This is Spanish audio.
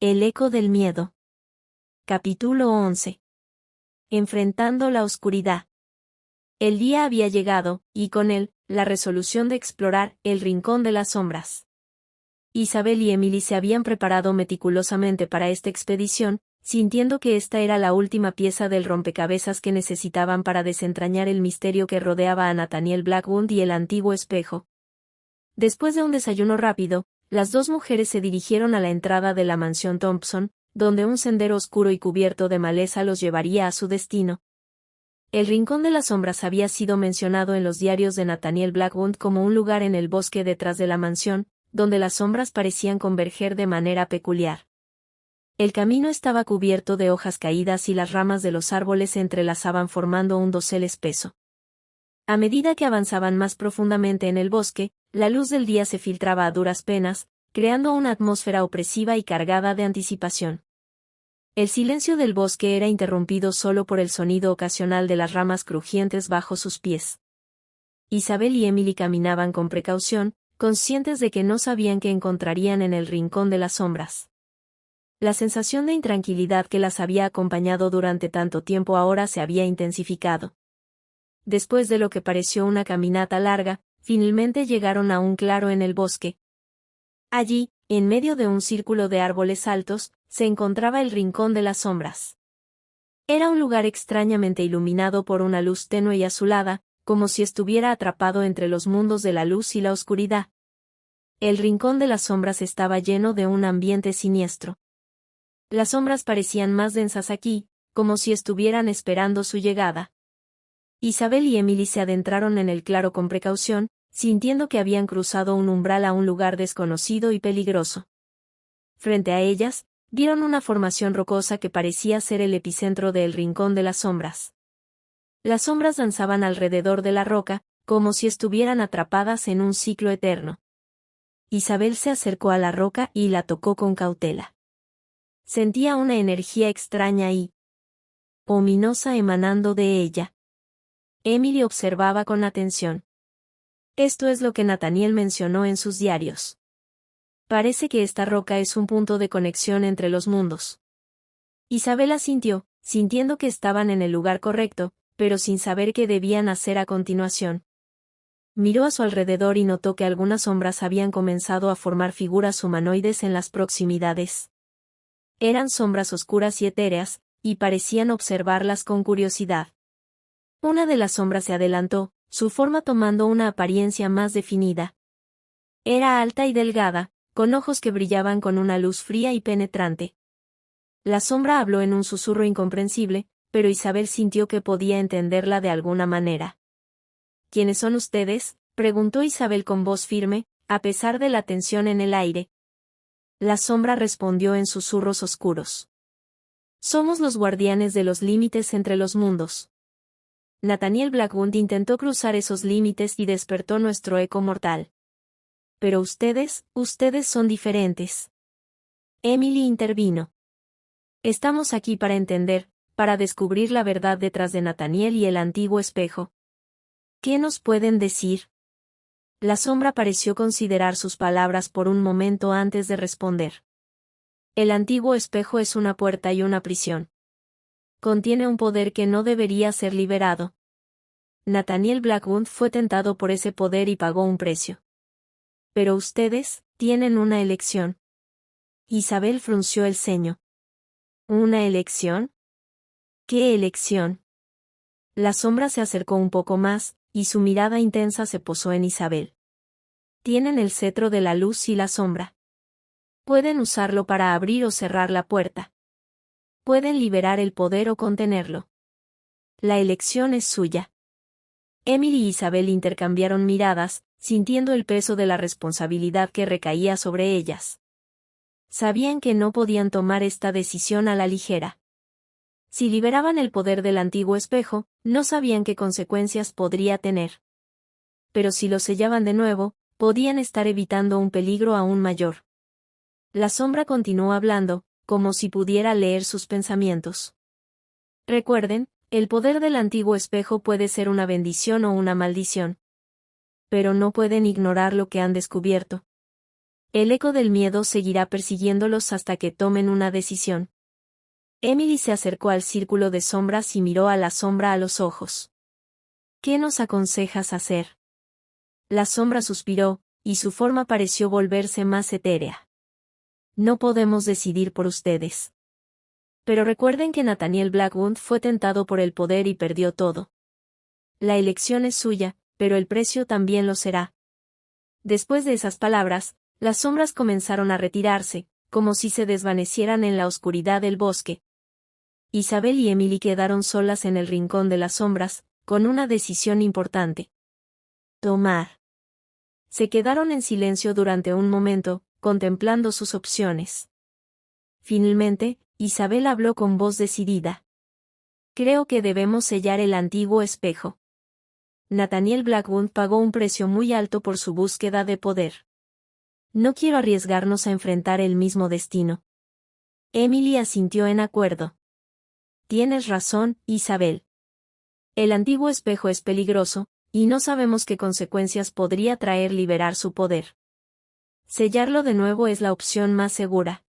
El eco del miedo. Capítulo 11. Enfrentando la oscuridad. El día había llegado, y con él, la resolución de explorar el rincón de las sombras. Isabel y Emily se habían preparado meticulosamente para esta expedición, sintiendo que esta era la última pieza del rompecabezas que necesitaban para desentrañar el misterio que rodeaba a Nathaniel Blackwood y el antiguo espejo. Después de un desayuno rápido, las dos mujeres se dirigieron a la entrada de la mansión Thompson, donde un sendero oscuro y cubierto de maleza los llevaría a su destino. El Rincón de las Sombras había sido mencionado en los diarios de Nathaniel Blackwood como un lugar en el bosque detrás de la mansión, donde las sombras parecían converger de manera peculiar. El camino estaba cubierto de hojas caídas y las ramas de los árboles se entrelazaban formando un dosel espeso. A medida que avanzaban más profundamente en el bosque, la luz del día se filtraba a duras penas, creando una atmósfera opresiva y cargada de anticipación. El silencio del bosque era interrumpido solo por el sonido ocasional de las ramas crujientes bajo sus pies. Isabel y Emily caminaban con precaución, conscientes de que no sabían qué encontrarían en el Rincón de las Sombras. La sensación de intranquilidad que las había acompañado durante tanto tiempo ahora se había intensificado. Después de lo que pareció una caminata larga, finalmente llegaron a un claro en el bosque. Allí, en medio de un círculo de árboles altos, se encontraba el Rincón de las Sombras. Era un lugar extrañamente iluminado por una luz tenue y azulada, como si estuviera atrapado entre los mundos de la luz y la oscuridad. El Rincón de las Sombras estaba lleno de un ambiente siniestro. Las sombras parecían más densas aquí, como si estuvieran esperando su llegada. Isabel y Emily se adentraron en el claro con precaución, sintiendo que habían cruzado un umbral a un lugar desconocido y peligroso. Frente a ellas, vieron una formación rocosa que parecía ser el epicentro del Rincón de las Sombras. Las sombras danzaban alrededor de la roca, como si estuvieran atrapadas en un ciclo eterno. Isabel se acercó a la roca y la tocó con cautela. Sentía una energía extraña y ominosa emanando de ella. Emily observaba con atención. Esto es lo que Nathaniel mencionó en sus diarios. Parece que esta roca es un punto de conexión entre los mundos. Isabel asintió, sintiendo que estaban en el lugar correcto, pero sin saber qué debían hacer a continuación. Miró a su alrededor y notó que algunas sombras habían comenzado a formar figuras humanoides en las proximidades. Eran sombras oscuras y etéreas, y parecían observarlas con curiosidad. Una de las sombras se adelantó, su forma tomando una apariencia más definida. Era alta y delgada, con ojos que brillaban con una luz fría y penetrante. La sombra habló en un susurro incomprensible, pero Isabel sintió que podía entenderla de alguna manera. ¿Quiénes son ustedes?, preguntó Isabel con voz firme, a pesar de la tensión en el aire. La sombra respondió en susurros oscuros. Somos los guardianes de los límites entre los mundos. Nathaniel Blackwood intentó cruzar esos límites y despertó nuestro eco mortal. Pero ustedes son diferentes. Emily intervino. Estamos aquí para entender, para descubrir la verdad detrás de Nathaniel y el antiguo espejo. ¿Qué nos pueden decir? La sombra pareció considerar sus palabras por un momento antes de responder. El antiguo espejo es una puerta y una prisión. Contiene un poder que no debería ser liberado. Nathaniel Blackwood fue tentado por ese poder y pagó un precio. Pero ustedes tienen una elección. Isabel frunció el ceño. ¿Una elección? ¿Qué elección? La sombra se acercó un poco más, y su mirada intensa se posó en Isabel. Tienen el cetro de la luz y la sombra. Pueden usarlo para abrir o cerrar la puerta. Pueden liberar el poder o contenerlo. La elección es suya. Emily y Isabel intercambiaron miradas, sintiendo el peso de la responsabilidad que recaía sobre ellas. Sabían que no podían tomar esta decisión a la ligera. Si liberaban el poder del antiguo espejo, no sabían qué consecuencias podría tener. Pero si lo sellaban de nuevo, podían estar evitando un peligro aún mayor. La sombra continuó hablando, como si pudiera leer sus pensamientos. Recuerden, el poder del antiguo espejo puede ser una bendición o una maldición. Pero no pueden ignorar lo que han descubierto. El eco del miedo seguirá persiguiéndolos hasta que tomen una decisión. Emily se acercó al círculo de sombras y miró a la sombra a los ojos. ¿Qué nos aconsejas hacer? La sombra suspiró, y su forma pareció volverse más etérea. No podemos decidir por ustedes. Pero recuerden que Nathaniel Blackwood fue tentado por el poder y perdió todo. La elección es suya, pero el precio también lo será. Después de esas palabras, las sombras comenzaron a retirarse, como si se desvanecieran en la oscuridad del bosque. Isabel y Emily quedaron solas en el rincón de las sombras, con una decisión importante. Tomar. Se quedaron en silencio durante un momento, contemplando sus opciones. Finalmente, Isabel habló con voz decidida. Creo que debemos sellar el antiguo espejo. Nathaniel Blackwood pagó un precio muy alto por su búsqueda de poder. No quiero arriesgarnos a enfrentar el mismo destino. Emily asintió en acuerdo. Tienes razón, Isabel. El antiguo espejo es peligroso, y no sabemos qué consecuencias podría traer liberar su poder. Sellarlo de nuevo es la opción más segura.